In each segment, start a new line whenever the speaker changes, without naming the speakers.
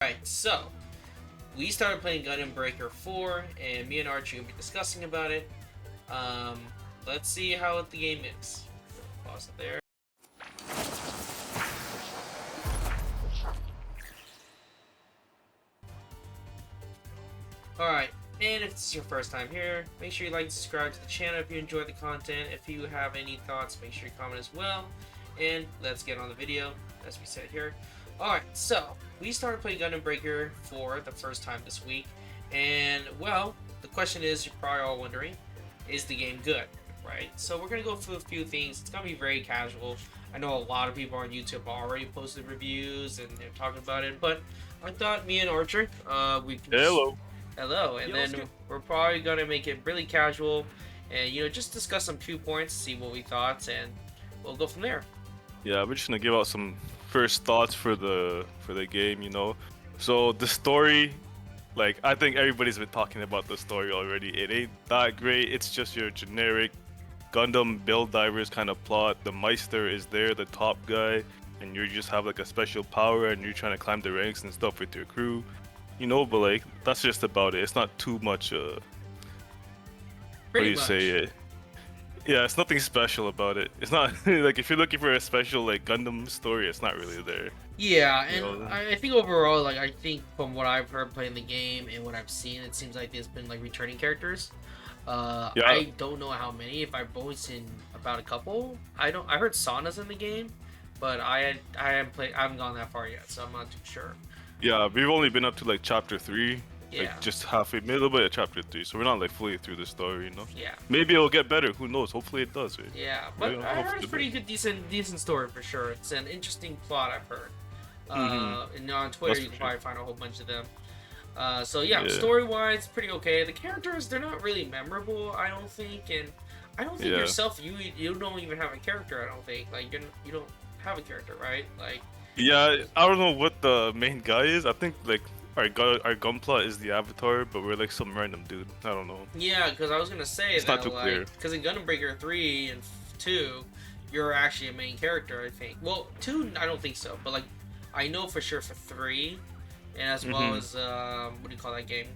Alright, so we started playing Gundam Breaker 4, and me and Archie will be discussing about it. Let's see how the game is. Pause it there. Alright, and if this is your first time here, make sure you like and subscribe to the channel if you enjoy the content. If you have any thoughts, make sure you comment as well. And let's get on the video, as we said here. Alright, so we started playing Gundam Breaker for the first time this week, and well, the question is, you're probably all wondering, is the game good, right? So we're going to go through a few things. It's going to be very casual. I know a lot of people on YouTube already posted reviews and they're talking about it, but I thought me and Archer, we can hello, and then we're probably going to make it really casual and, just discuss some few points, see what we thought, and we'll go from there.
Yeah, we're just gonna give out some first thoughts for the game, So the story, I think everybody's been talking about the story already. It ain't that great. It's just your generic Gundam build divers kind of plot. The Meister is there, the top guy, and you just have a special power and you're trying to climb the ranks and stuff with your crew. But that's just about it. It's not too much Yeah, it's nothing special about it. It's not if you're looking for a special Gundam story, it's not really there.
Yeah, and I think overall, I think from what I've heard playing the game and what I've seen, it seems like there's been returning characters. Yeah. I don't know how many. If I've only seen about a couple. I heard Sana's in the game, but I haven't gone that far yet, so I'm not too sure.
Yeah, we've only been up to chapter 3.
Yeah.
Just halfway, a little bit of chapter 3, so we're not fully through the story,
Yeah.
Maybe it'll get better. Who knows? Hopefully it does. Right?
Yeah, but I heard it's pretty good, decent story for sure. It's an interesting plot, I've heard. And on Twitter,
That's
you can probably find a whole bunch of them. So yeah, story-wise, pretty okay. The characters, they're not really memorable, I don't think, and I don't think yourself, you don't even have a character. I don't think you don't have a character, right?
Yeah, I don't know what the main guy is. I think our Gunpla is the avatar, but we're some random dude. I don't know.
Yeah, because I was gonna say
it's not too clear.
Because in Gundam Breaker 3 and 2, you're actually a main character, I think. Well, 2, I don't think so, but I know for sure for 3, and as well as what do you call that game?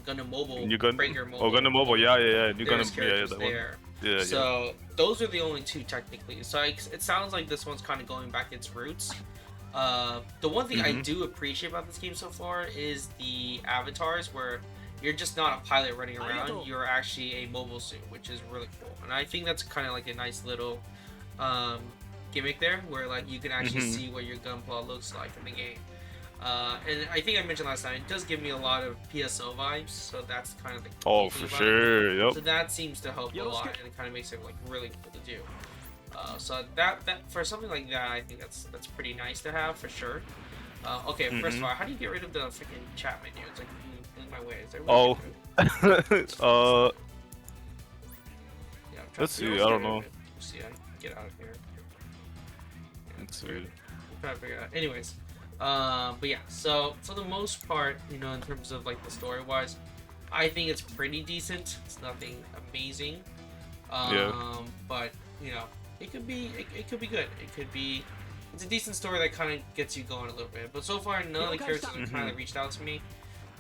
Gundam Mobile. Breaker Mobile.
Oh, Gundam Mobile. Yeah. New
There's
Gundam.
Characters
that
there.
One. Yeah.
So those are the only 2 technically. So it sounds like this one's kind of going back its roots. The one thing I do appreciate about this game so far is the avatars, where you're just not a pilot running around, you're actually a mobile suit, which is really cool. And I think that's kind of a nice little gimmick there, where you can actually see what your Gunpla looks like in the game. And I think I mentioned last time, it does give me a lot of PSO vibes, so that's kind of the
key thing about it. Yep.
So that seems to help a lot, and it kind of makes it really cool to do. So that for something like that, I think that's pretty nice to have for sure. Okay, first of all, how do you get rid of the freaking chat menu? It's in my way. Is there yeah,
let's see. I don't know.
Let's see. I can get out of here. Yeah,
let's see.
We'll try to figure it out. Anyways, but yeah. So for the most part, in terms of the story wise, I think it's pretty decent. It's nothing amazing. But it could be good. It's a decent story that kind of gets you going a little bit. But so far, none of the characters have kind of reached out to me.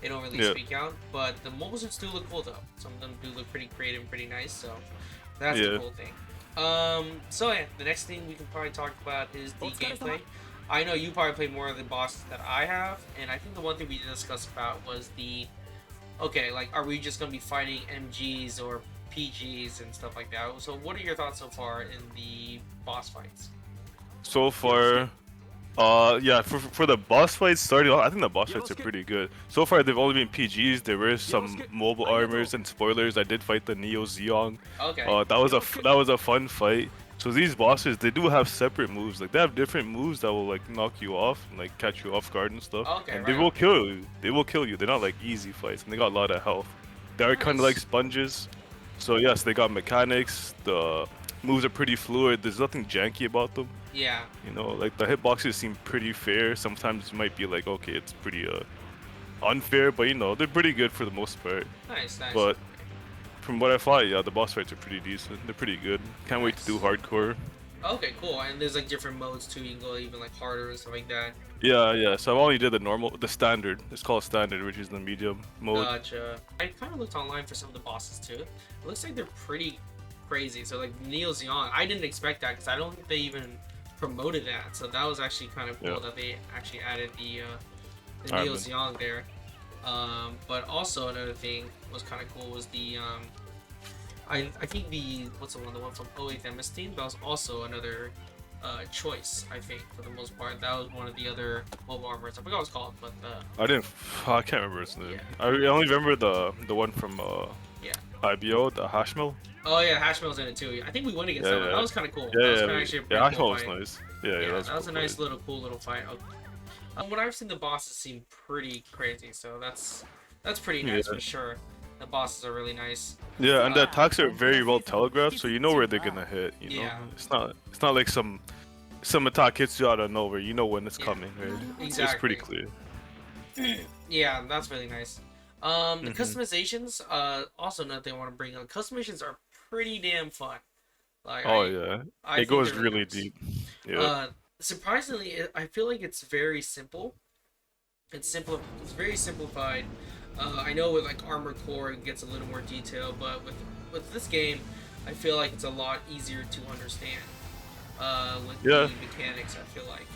They don't really speak out. But the mobile suits do look cool though. Some of them do look pretty creative and pretty nice. So that's the cool thing. So yeah, the next thing we can probably talk about is the gameplay. I know you probably play more of the bosses that I have, and I think the one thing we discussed about was are we just gonna be fighting MGs or PGs and stuff like that? So what are your thoughts so far in the boss fights?
So far, for the boss fights starting off, I think the boss fights are pretty good. So far, they've only been PGs. There were some mobile armors and spoilers. I did fight the Neo Zeong.
Okay.
That was a fun fight. So these bosses, they do have separate moves. They have different moves that will knock you off and catch you off guard and stuff.
Okay.
And they will kill you. They will kill you. They're not easy fights, and they got a lot of health. They are kind of like sponges. So yes, they got mechanics. The moves are pretty fluid. There's nothing janky about them.
Yeah.
The hitboxes seem pretty fair. Sometimes it might be okay, it's pretty unfair, but they're pretty good for the most part.
Nice.
But from what I thought, the boss fights are pretty decent. They're pretty good. Can't wait to do hardcore.
Okay, cool. And there's different modes too. You can go even harder and stuff like that.
Yeah. So I only did the standard. It's called standard, which is the medium mode.
Gotcha. I kind of looked online for some of the bosses too. It looks like they're pretty crazy. So like Neo Zeon, I didn't expect that because I don't think they even promoted that. So that was actually kind of cool that they actually added the Neo Zeon there. But also another thing was kind of cool was the I think the the one from 08th MS team, that was also another choice, I think, for the most part. That was one of the other mobile armors. I forgot what it's called, but
I can't remember its name. I only remember the one from IBO, the Hashmill.
Oh yeah, Hashmill's in it too. I think we went against that one. That was kind of cool.
Yeah,
that was kinda actually a pretty
Hashmill
cool
was
fight.
nice. Yeah,
that was a nice cool little fight. What I've seen, the bosses seem pretty crazy, so that's pretty nice for sure. The bosses are really nice.
Yeah, and the attacks are very well telegraphed, so you know where they're gonna hit. You know, it's not like some attack hits you out of nowhere. You know when it's coming, right?
Exactly.
It's pretty clear.
Yeah, that's really nice. The customizations, also another thing I want to bring up. Customizations are pretty damn fun. Like,
it goes really deep. Yeah.
Surprisingly, I feel like it's very simple. It's simple. It's very simplified. I know with like Armored Core it gets a little more detail, but with this game, I feel like it's a lot easier to understand. With the mechanics, I feel like.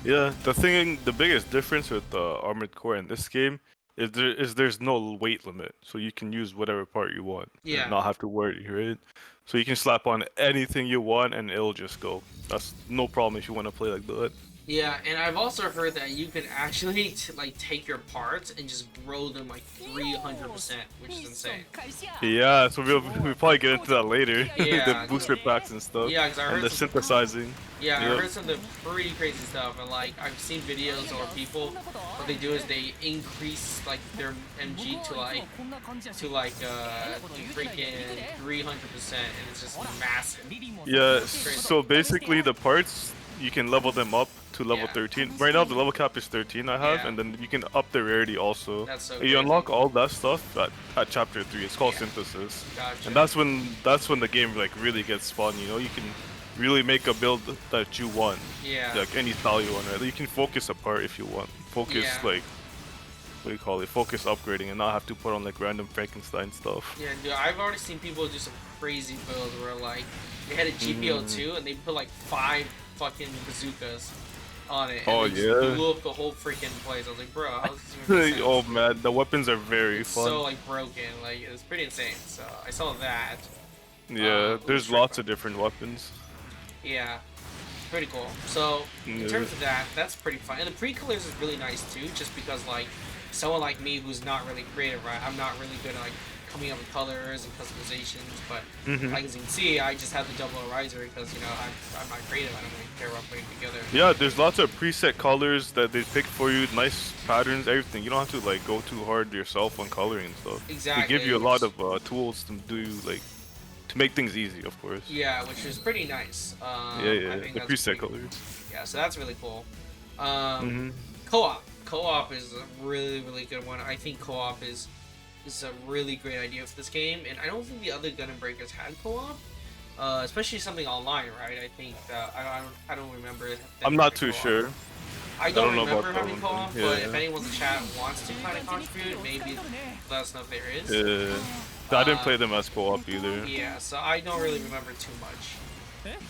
Yeah, the biggest difference with Armored Core in this game is there's no weight limit, so you can use whatever part you want.
Yeah.
And not have to worry, right? So you can slap on anything you want and it'll just go. That's no problem if you want to play like that.
Yeah, and I've also heard that you can actually like take your parts and just grow them like 300%, which is insane.
Yeah, so we'll probably get into that later.
Yeah.
The booster packs and stuff.
Yeah, because I heard
and the synthesizing.
Yeah, I heard some of the pretty crazy stuff, and like I've seen videos or people, what they do is they increase like their MG to freaking 300%, and it's just massive.
Yeah, so basically the parts, you can level them up to level 13. Right now the level cap is 13 I have, and then you can up the rarity also.
That's so
you
crazy.
unlock all that stuff at chapter 3. It's called synthesis.
Gotcha.
And that's when the game like really gets fun, you know? You can really make a build that you want.
Yeah.
Like any style you want, right? You can focus apart if you want. Focus like what do you call it? Focus upgrading and not have to put on like random Frankenstein stuff.
Yeah, dude, I've already seen people do some crazy builds where like they had a GPO2 and they put like 5 fucking bazookas on it. And they just blew up the whole freaking place. I was like, bro, how is this even make sense?
Oh man, the weapons are very fun.
So like broken, like it's pretty insane. So I saw that.
Yeah, there's lots of different weapons.
Yeah, pretty cool. So in terms of that, that's pretty fun. And the pre-colors is really nice too, just because like someone like me who's not really creative, right? I'm not really good at like coming up with colors and customizations, but like as you can see, I just have the double riser because, you know, I'm not creative. I don't really care about putting together.
Yeah, there's lots of preset colors that they pick for you, nice patterns, everything. You don't have to like go too hard yourself on coloring and stuff.
Exactly.
They give you a lot of tools to do like to make things easy, of course.
Yeah, which is pretty nice.
I think the preset colors.
Yeah, so that's really cool. Co-op is a really good one. I think co-op is a really great idea for this game, and I don't think the other Gundam Breakers had co-op, especially something online, right? I think I don't remember.
I'm not too sure.
I don't remember having co-op, but if anyone in the chat wants to kind of contribute, maybe let us know if there is.
I didn't play them as co-op either.
Yeah, so I don't really remember too much.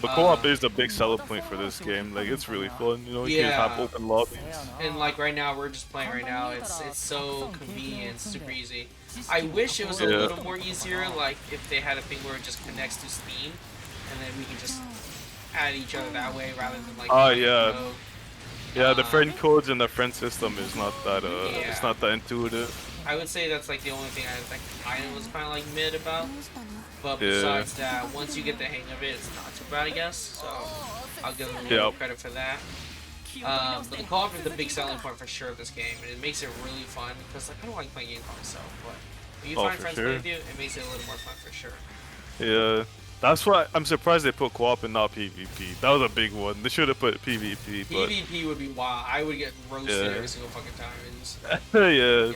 But co-op is the big selling point for this game. Like, it's really fun, you know. You can have open lobbies.
And like right now, we're just playing right now. It's so convenient, super easy. I wish it was a little more easier. Like if they had a thing where it just connects to Steam, and then we can just add each other that way rather than like.
Yeah, the friend codes and the friend system is not that it's not that intuitive.
I would say that's like the only thing I was kind of like mid about. But besides that, once you get the hang of it, it's not too bad, I guess. So I'll give them a little credit for that. But the co-op is the big selling point for sure of this game, and it makes it really fun because like I don't like playing games by myself, but when you find friends playing with you, it makes it a little more fun for sure.
Yeah. That's why I'm surprised they put co-op and not PvP. That was a big one. They should have put PvP. But...
PvP would be wild. I would get roasted every single fucking time.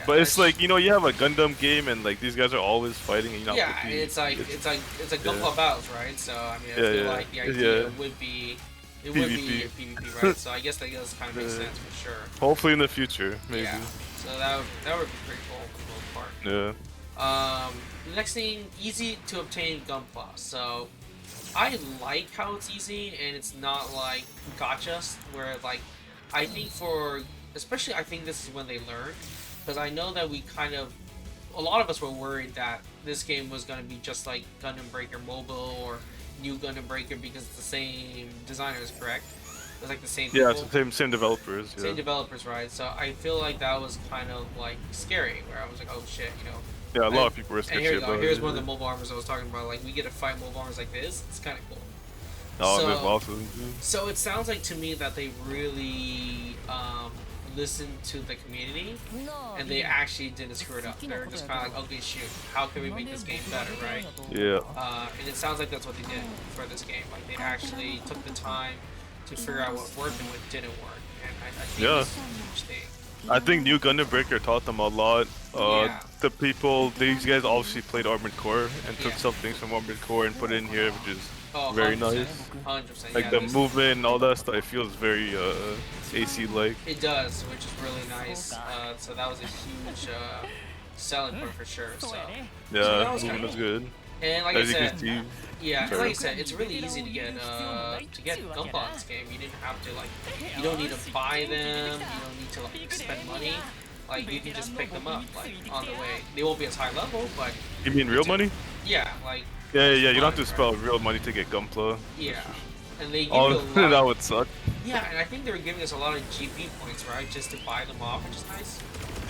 But it's like, you know, you have a Gundam game and like these guys are always fighting. And you
it's like Gunpla battles, right? So I mean, I feel like the idea would be it would be a PvP, right? So I guess that does kind of make sense for sure.
Hopefully in the future, maybe.
Yeah. So that would be pretty cool for the most part.
Yeah.
The next thing, easy to obtain Gunpla. So I like how it's easy and it's not like gotchas where like I think especially I think this is when they learned, because I know that a lot of us were worried that this game was going to be just like Gundam Breaker Mobile or New Gundam Breaker because it's the same designers, correct? It's like the same people.
Yeah, it's the same developers.
Same developers, right? So I feel like that was kind of like scary, where I was like, oh shit, you know.
Yeah, a lot of people were scared.
And here's one of the mobile armors I was talking about. Like, we get to fight mobile armors like this. It's kind of cool.
Oh, that's awesome.
So it sounds like to me that they really listened to the community, and they actually didn't screw it up. They were just kind of like, okay, shoot, how can we make this game better, right?
Yeah.
And it sounds like that's what they did for this game. Like, they actually took the time to figure out what worked and what didn't work. And I think that's a huge thing.
I think New Gundam Breaker taught them a lot. The people, these guys obviously played Armored Core and took some things from Armored Core and put it in here, which is very nice.
100%.
Like the movement and all that stuff, it feels very AC-like.
It does, which is really nice. So that was a huge selling point for sure. So
yeah, movement was good.
And like
As
I
you
said,
can see,
yeah, like I said, it's really easy to get Gunpla in this game. You didn't have to you don't need to buy them. You don't need to like spend money. Like you can just pick them up like on the way. They won't be as high level, but
you mean real money?
Yeah, like
yeah. You don't have to spend real money to get Gunpla.
Yeah, and they give you a lot.
That would suck.
Yeah, and I think they were giving us a lot of GP points, right, just to buy them off, which is nice.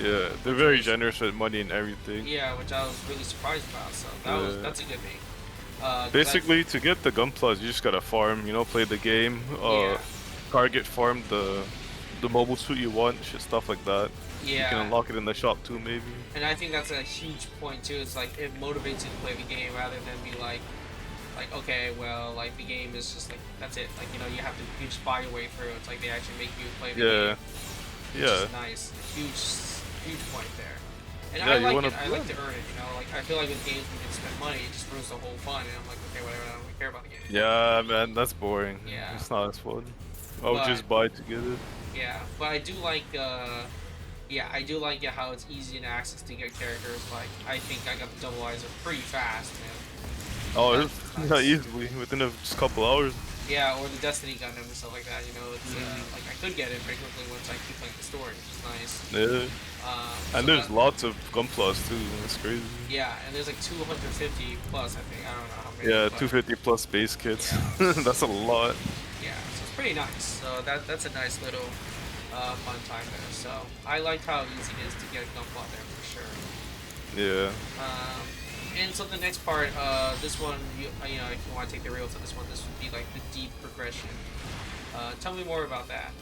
Yeah, they're very generous with money and everything.
Yeah, which I was really surprised about. So that's a good thing.
Basically, to get the Gunplas, you just gotta farm. You know, play the game. Target farm the mobile suit you want, stuff like that.
Yeah.
You can unlock it in the shop too, maybe.
And I think that's a huge point too. It's like it motivates you to play the game rather than be like okay, well, like the game is just like that's it. Like you have to just buy your way through. It's like they actually make you play the game.
Yeah.
Which is nice. Huge point there. And
yeah,
I like to earn it. Like I feel like with games we can spend money, it just ruins the whole fun. And I'm like, okay, whatever. I don't really care about the game.
Yeah, man, that's boring.
Yeah.
It's not as fun. I'll just buy to get it.
Yeah, but I do like how it's easy to access to get characters. Like I think I got the double eyes pretty fast, man.
Oh, it's not easily within just a couple hours.
Yeah, or the Destiny Gundam and stuff like that. It's like I could get it very quickly once I keep playing the story, which is nice.
Yeah. And there's lots of Gunplas too. That's crazy.
Yeah, and there's like 250 plus. I think I don't know how many.
Yeah, 250 plus base kits. Yeah. That's a lot.
Yeah, so it's pretty nice. So that's a nice little fun time there. So I liked how easy it is to get a Gunpla there for sure.
Yeah.
And so the next part, this one, if you want to take the rail to this one, this would be like the deep progression. Tell me more about that.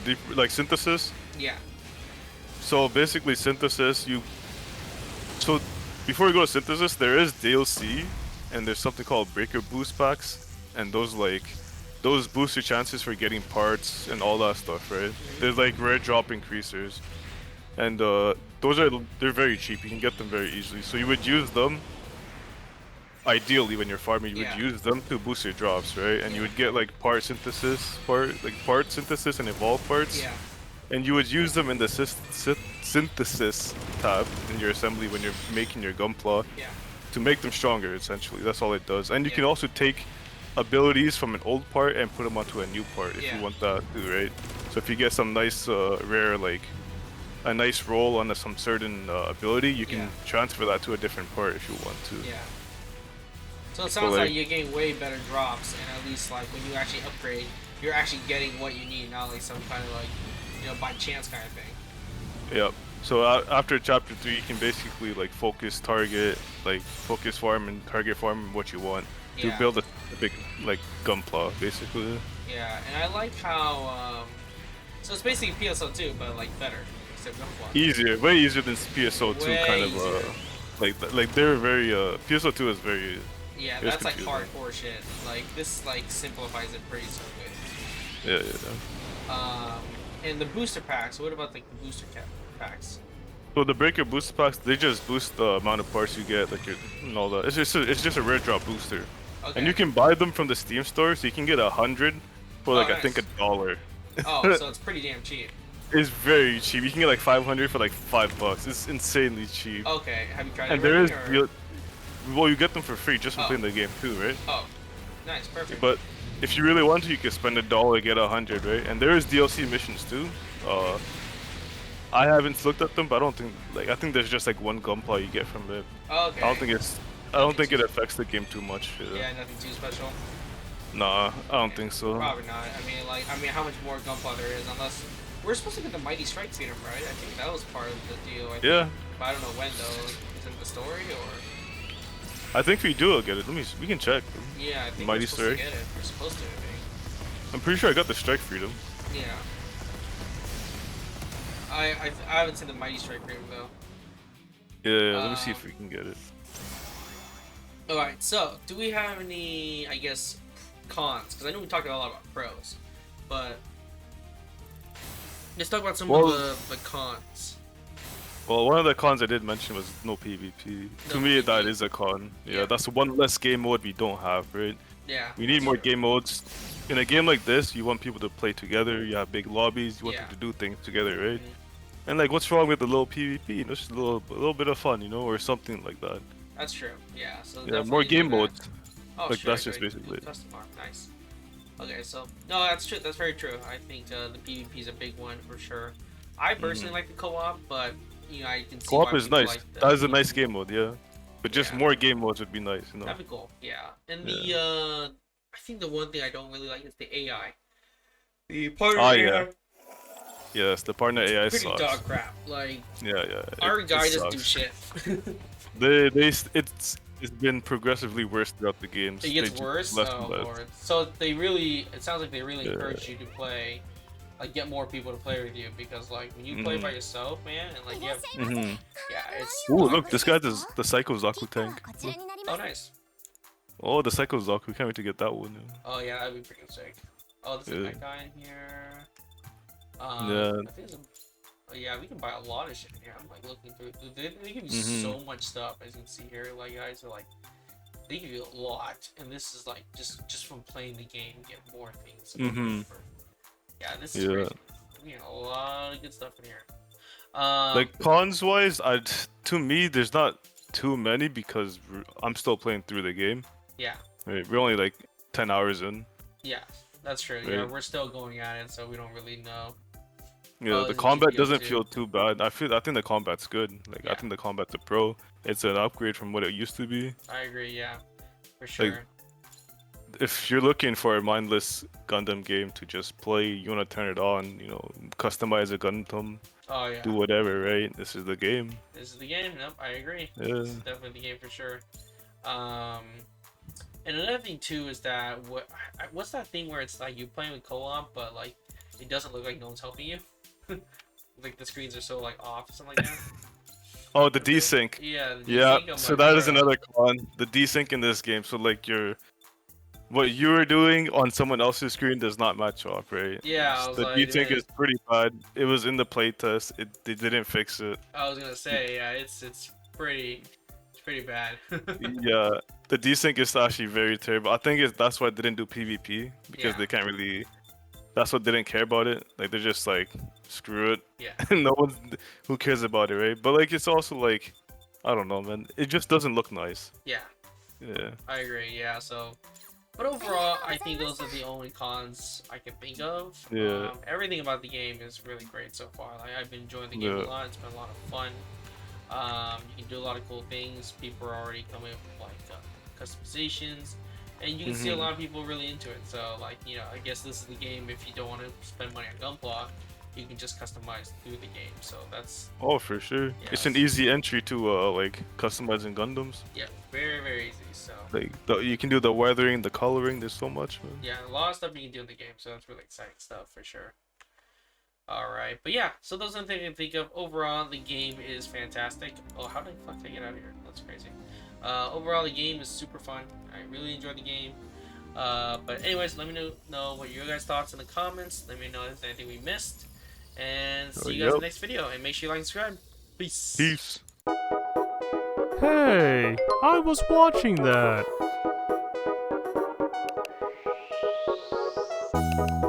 Deep, like synthesis?
Yeah.
So basically synthesis, so before you go to synthesis, there is DLC, and there's something called Breaker boost packs, and those boost your chances for getting parts and all that stuff, right? There's like rare drop increasers, and they're very cheap. You can get them very easily. So you would use them. Ideally, when you're farming, you would use them to boost your drops, right? And you would get like part synthesis and evolve parts.
Yeah.
And you would use them in the synthesis tab in your assembly when you're making your Gunpla to make them stronger. Essentially, that's all it does. And you can also take abilities from an old part and put them onto a new part if you want that too, right? So if you get some nice rare a nice roll on some certain ability, you can transfer that to a different part if you want to.
Yeah. So it sounds like you're getting way better drops, and at least like when you actually upgrade, you're actually getting what you need, not like some kind of like by chance kind of thing.
Yep. So after chapter 3, you can basically like focus farm and target farm what you want to build a big like Gunpla, basically.
Yeah, and I like how so it's basically PSO2, but like better instead of Gunpla.
Easier, way easier than PSO2 way kind of like they're very PSO2 is very
that's like hardcore shit. Like this like simplifies it pretty so good.
Yeah.
And the booster packs, what about like the booster packs?
So the Breaker booster packs, they just boost the amount of parts you get, like and all that. It's just a rare drop booster.
Okay.
and you can buy them from the Steam store, so you can get 100 for like I
nice.
think $1.
Oh, so it's pretty damn cheap.
It's very cheap. You can get like 500 for like $5. It's insanely cheap.
Okay, have you tried it?
And there is
or...
real. Well, you get them for free just for playing the game too, right?
Oh, nice, perfect.
But if you really want to, you can spend $1, get 100, right? And there is DLC missions too. I haven't looked at them, but I don't think I think there's just like one gunpla you get from it.
Okay.
I don't think it affects the game too much.
Yeah, nothing too special.
Nah, I don't think so.
Probably not. I mean, how much more gunpla there is, unless we're supposed to get the Mighty Strike Serum, right? I think that was part of the deal.
Yeah.
But I don't know when though. Is it the story or?
I think we do get it. We can check.
Yeah, I think
Mighty
we're supposed
Strike.
to get it. We're supposed to, I think.
I'm pretty sure I got the strike freedom.
Yeah. I haven't seen the Mighty Strike Freedom though.
Yeah, let me see if we can get it.
Alright, so do we have any, I guess, cons? Because I know we talked a lot about pros, but let's talk about some of the cons.
Well, one of the cons I did mention was no PvP. To me, that is a con. Yeah, that's one less game mode we don't have, right?
Yeah.
We need more game modes. In a game like this, you want people to play together. You have big lobbies. You want them to do things together, right? And like, what's wrong with a little PvP? You know, just a little bit of fun, you know, or something like that.
That's true. Yeah. So
yeah, more game modes.
Oh,
like
sure,
that's just basically it.
Custom art, nice. Okay, so no, that's true. That's very true. I think the PvP is a big one for sure. I personally like the co-op, but you know, I can see
co-op is nice.
Like
that is a nice game mode, yeah. But just more game modes would be nice, you know.
That'd be cool. Yeah, and the I think the one thing I don't really like is the AI. The partner AI.
Yes, the partner AI
pretty
sucks.
dog crap. Like our guy doesn't do shit.
It's been progressively worse throughout the games.
It gets worse. Oh lord. So it sounds like they really encourage you to play, like get more people to play with you, because like when you play by yourself, man, and like you have, it's.
Ooh, look, this guy does the Psycho Zaku tank. Look.
Oh nice.
Oh, the Psycho Zaku, can't wait to get that one.
Oh yeah, that'd be freaking sick. Oh, there's that guy in here. I think yeah, we can buy a lot of shit in here. I'm like looking through. They give you so much stuff, as you can see here. Like guys are like, they give you a lot, and this is like just from playing the game, get more things. Yeah, this is crazy. We get a lot of good stuff in here.
Like cons wise, to me there's not too many because I'm still playing through the game.
Yeah.
Right, we're only like 10 hours in.
Yeah, that's true. Right. Yeah, we're still going at it, so we don't really know.
Yeah, the combat doesn't feel too bad. I think the combat's good. Like I think the combat's a pro. It's an upgrade from what it used to be.
I agree. Yeah, for sure.
Like, if you're looking for a mindless Gundam game to just play, you wanna turn it on. You know, customize a Gundam.
Oh yeah.
Do whatever, right? This is the game.
This is the game. Nope, I agree.
Yeah.
This is definitely the game for sure. And another thing too is that what's that thing where it's like you playing with co-op, but like it doesn't look like no one's helping you. Like the screens are so like off or something like that.
Oh, the desync.
Yeah.
Yeah. So that is another con. The desync in this game. So like what you were doing on someone else's screen does not match up, right?
Yeah.
The desync is pretty bad. It was in the playtest. They didn't fix it.
I was gonna say it's pretty bad.
Yeah. The desync is actually very terrible. I think that's why they didn't do PvP because they can't really. That's what they didn't care about it. Like they're just like, screw it.
Yeah.
No one who cares about it, right? But like it's also like, I don't know, man. It just doesn't look nice.
Yeah.
Yeah.
I agree. Yeah. So, but overall, I think those are the only cons I can think of.
Yeah.
Everything about the game is really great so far. Like I've been enjoying the game a lot. It's been a lot of fun. You can do a lot of cool things. People are already coming up with like customizations. And you can see a lot of people really into it. So, like, you know, I guess this is the game. If you don't want to spend money on Gunpla, you can just customize through the game. So that's.
Oh, for sure.
Yeah,
it's an easy entry to like customizing Gundams.
Yeah, very very easy. So.
Like you can do the weathering, the coloring. There's so much, man.
Yeah, a lot of stuff you can do in the game. So that's really exciting stuff for sure. All right, but yeah. So those are the things I can think of. Overall, the game is fantastic. Oh, how did I fuck get out of here? That's crazy. Overall, the game is super fun. I really enjoyed the game. But anyways, let me know what your guys' thoughts in the comments. Let me know if there's anything we missed. And see you guys in the next video. And make sure you like and subscribe. Peace.
Peace.
Hey, I was watching that.
bye.